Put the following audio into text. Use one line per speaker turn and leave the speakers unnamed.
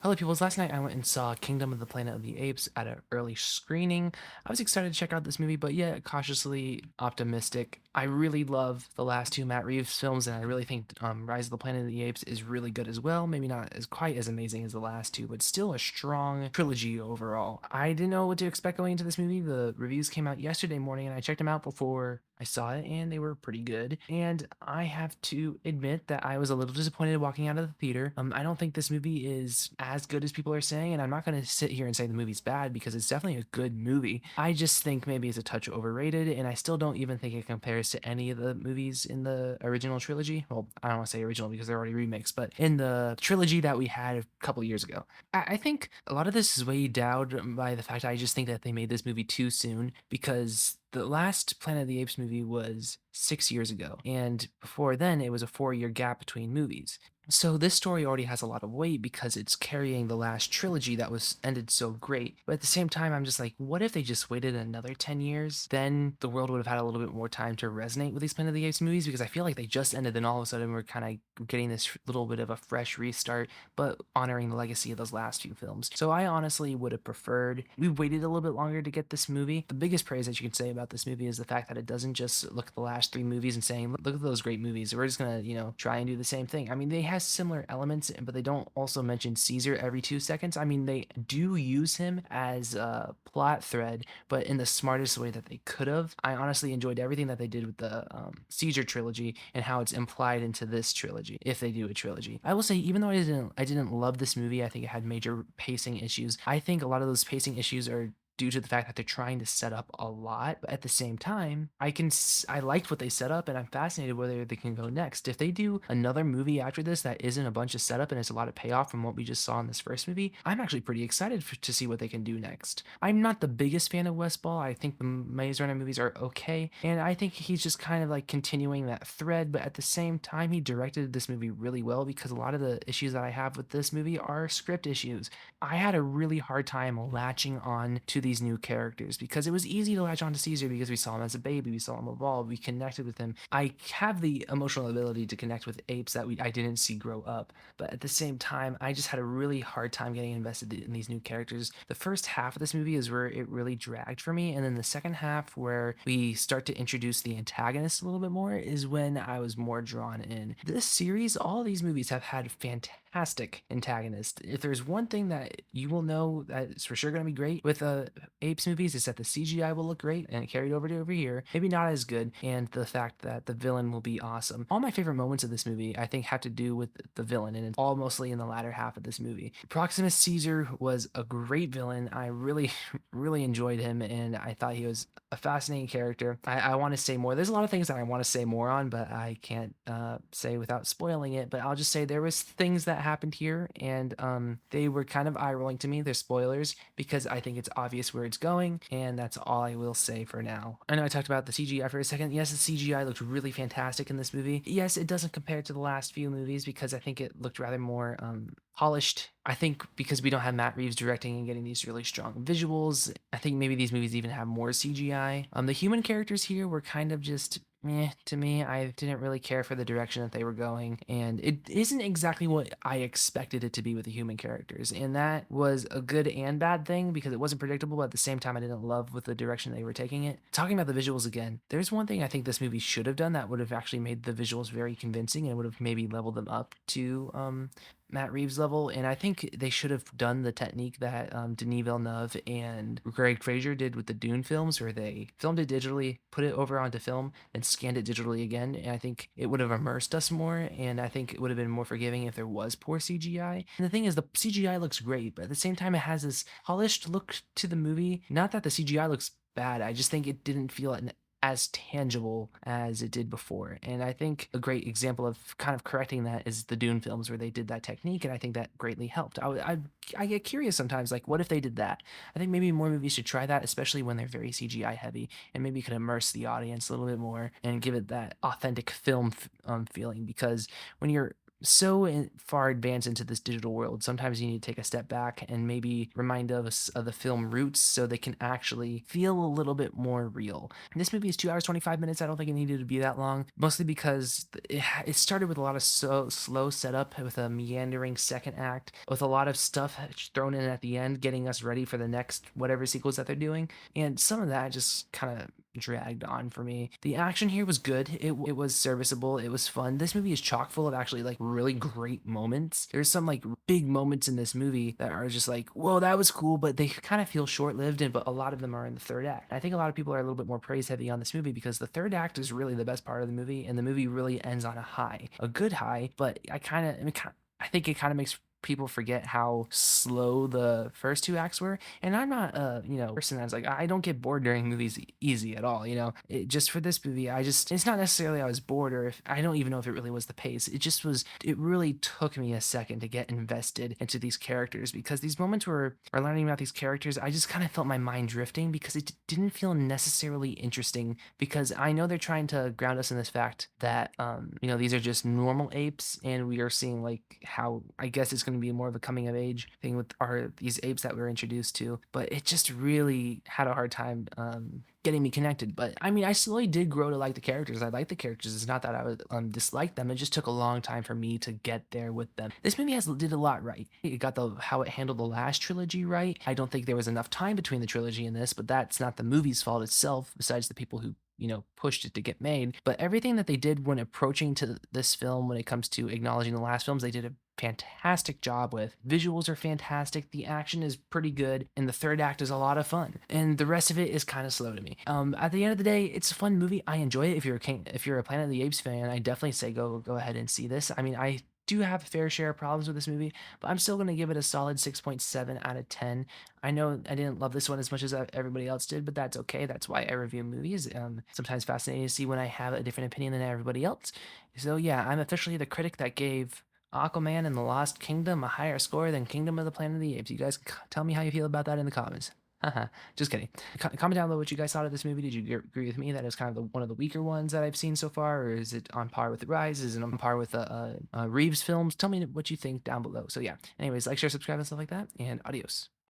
Hello, peoples. Last night I went and saw Kingdom of the Planet of the Apes at an early screening. I was excited to check out this movie, but yet cautiously optimistic. I really love the last two Matt Reeves films, and I really think Rise of the Planet of the Apes is really good as well. Maybe not as quite as amazing as the last two, but still a strong trilogy overall. I didn't know what to expect going into this movie. The reviews came out yesterday morning, and I checked them out before I saw it, and they were pretty good. And I have to admit that I was a little disappointed walking out of the theater. I don't think this movie is as good as people are saying, and I'm not going to sit here and say the movie's bad because it's definitely a good movie. I just think maybe it's a touch overrated, and I still don't even think it compares to any of the movies in the original trilogy. Well, I don't want to say original because they're already remakes, but in the trilogy that we had a couple years ago. I think a lot of this is weighed down by the fact I just think that they made this movie too soon because the last Planet of the Apes movie was 6 years ago, and before then, it was a 4 year gap between movies. So this story already has a lot of weight because it's carrying the last trilogy that was ended so great. But at the same time, I'm just like, what if they just waited another 10 years? Then the world would have had a little bit more time to resonate with these Planet of the Apes movies because I feel like they just ended, then all of a sudden we're kind of getting this little bit of a fresh restart, but honoring the legacy of those last few films. So I honestly would have preferred we waited a little bit longer to get this movie. The biggest praise that you can say about this movie is the fact that it doesn't just look at the last three movies and saying, look at those great movies. We're just gonna, try and do the same thing. I mean, they have similar elements, but they don't also mention Caesar every 2 seconds. I mean, they do use him as a plot thread, but in the smartest way that they could have. I honestly enjoyed everything that they did with the Caesar trilogy and how it's implied into this trilogy, if they do a trilogy. I will say, even though I didn't love this movie, I think it had major pacing issues. I think a lot of those pacing issues are due to the fact that they're trying to set up a lot, but at the same time, I liked what they set up, and I'm fascinated where they can go next. If they do another movie after this that isn't a bunch of setup and it's a lot of payoff from what we just saw in this first movie, I'm actually pretty excited to see what they can do next. I'm not the biggest fan of Westball. I think the Maze Runner movies are okay, and I think he's just kind of like continuing that thread, but at the same time, he directed this movie really well because a lot of the issues that I have with this movie are script issues. I had a really hard time latching on to these new characters because it was easy to latch on to Caesar because we saw him as a baby, we saw him evolve, we connected with him. I have the emotional ability to connect with apes that I didn't see grow up, but at the same time, I just had a really hard time getting invested in these new characters. The first half of this movie is where it really dragged for me, and then the second half, where we start to introduce the antagonist a little bit more, is when I was more drawn in. This series, all these movies have had fantastic antagonists. If there's one thing that you will know that is for sure going to be great with Apes movies, is that the CGI will look great and it carried over to over here. Maybe not as good, and the fact that the villain will be awesome. All my favorite moments of this movie, I think, have to do with the villain, and it's all mostly in the latter half of this movie. Proximus Caesar was a great villain. I really, really enjoyed him, and I thought he was a fascinating character. I want to say more. There's a lot of things that I want to say more on, but I can't say without spoiling it. But I'll just say there was things that happened here, and they were kind of eye rolling to me. They're spoilers because I think it's obvious where it's going, and that's all I will say for now. I know I talked about the CGI for a second. Yes, the CGI looked really fantastic in this movie. Yes, it doesn't compare to the last few movies because I think it looked rather more polished. I think because we don't have Matt Reeves directing and getting these really strong visuals, I think maybe these movies even have more CGI. The human characters here were kind of just meh to me. I didn't really care for the direction that they were going, and it isn't exactly what I expected it to be with the human characters. And that was a good and bad thing because it wasn't predictable, but at the same time, I didn't love with the direction they were taking it. Talking about the visuals again, there's one thing I think this movie should have done that would have actually made the visuals very convincing and would have maybe leveled them up to Matt Reeves level, and I think they should have done the technique that Denis Villeneuve and Greg Fraser did with the Dune films, where they filmed it digitally, put it over onto film, and scanned it digitally again. And I think it would have immersed us more, and I think it would have been more forgiving if there was poor CGI. And the thing is, the CGI looks great, but at the same time, it has this polished look to the movie. Not that the CGI looks bad, I just think it didn't feel as tangible as it did before. And I think a great example of kind of correcting that is the Dune films where they did that technique, and I think that greatly helped. I get curious sometimes, like, what if they did that? I think maybe more movies should try that, especially when they're very CGI heavy, and maybe could immerse the audience a little bit more and give it that authentic film feeling. Because when you're far advanced into this digital world, sometimes you need to take a step back and maybe remind us of the film roots so they can actually feel a little bit more real. This movie is 2 hours 25 minutes. I don't think it needed to be that long, mostly because it started with a lot of slow setup with a meandering second act, with a lot of stuff thrown in at the end, getting us ready for the next whatever sequels that they're doing. And some of that just kind of dragged on for me. The action here was good. It was serviceable. It was fun. This movie is chock full of actually like really great moments. There's some like big moments in this movie that are just like, whoa, that was cool, but they kind of feel short lived. And but a lot of them are in the third act. I think a lot of people are a little bit more praise heavy on this movie because the third act is really the best part of the movie, and the movie really ends on a high, a good high. But I think it kind of makes people forget how slow the first two acts were. And I'm not a, person that's like, I don't get bored during movies easy at all, just for this movie, it's not necessarily I was bored, or if I don't even know if it really was the pace. It really took me a second to get invested into these characters, because these moments where we're learning about these characters, I just kind of felt my mind drifting because it didn't feel necessarily interesting, because I know they're trying to ground us in this fact that, these are just normal apes, and we are seeing like how I guess it's going to be more of a coming of age thing with these apes that we're introduced to. But it just really had a hard time getting me connected. But I mean, I slowly did grow to like the characters. I like the characters. It's not that I would dislike them. It just took a long time for me to get there with them. This movie did a lot right. It got the how it handled the last trilogy right. I don't think there was enough time between the trilogy and this, but that's not the movie's fault itself, besides the people who pushed it to get made. But everything that they did when approaching to this film, when it comes to acknowledging the last films, they did a fantastic job with. Visuals are fantastic, the action is pretty good, and the third act is a lot of fun. And the rest of it is kind of slow to me. At the end of the day, it's a fun movie. I enjoy it. If you're a Planet of the Apes fan, I definitely say go ahead and see this. I mean, I do have a fair share of problems with this movie, but I'm still going to give it a solid 6.7 out of 10. I know I didn't love this one as much as everybody else did, but that's okay. That's why I review movies. Sometimes fascinating to see when I have a different opinion than everybody else. So yeah, I'm officially the critic that gave Aquaman and the Lost Kingdom a higher score than Kingdom of the Planet of the Apes. You guys tell me how you feel about that in the comments. Haha, just kidding. Comment down below what you guys thought of this movie. Did you agree with me that it's kind of one of the weaker ones that I've seen so far, or is it on par with The Rise? Is it on par with Reeves films? Tell me what you think down below. So yeah, anyways, like, share, subscribe, and stuff like that, and adios.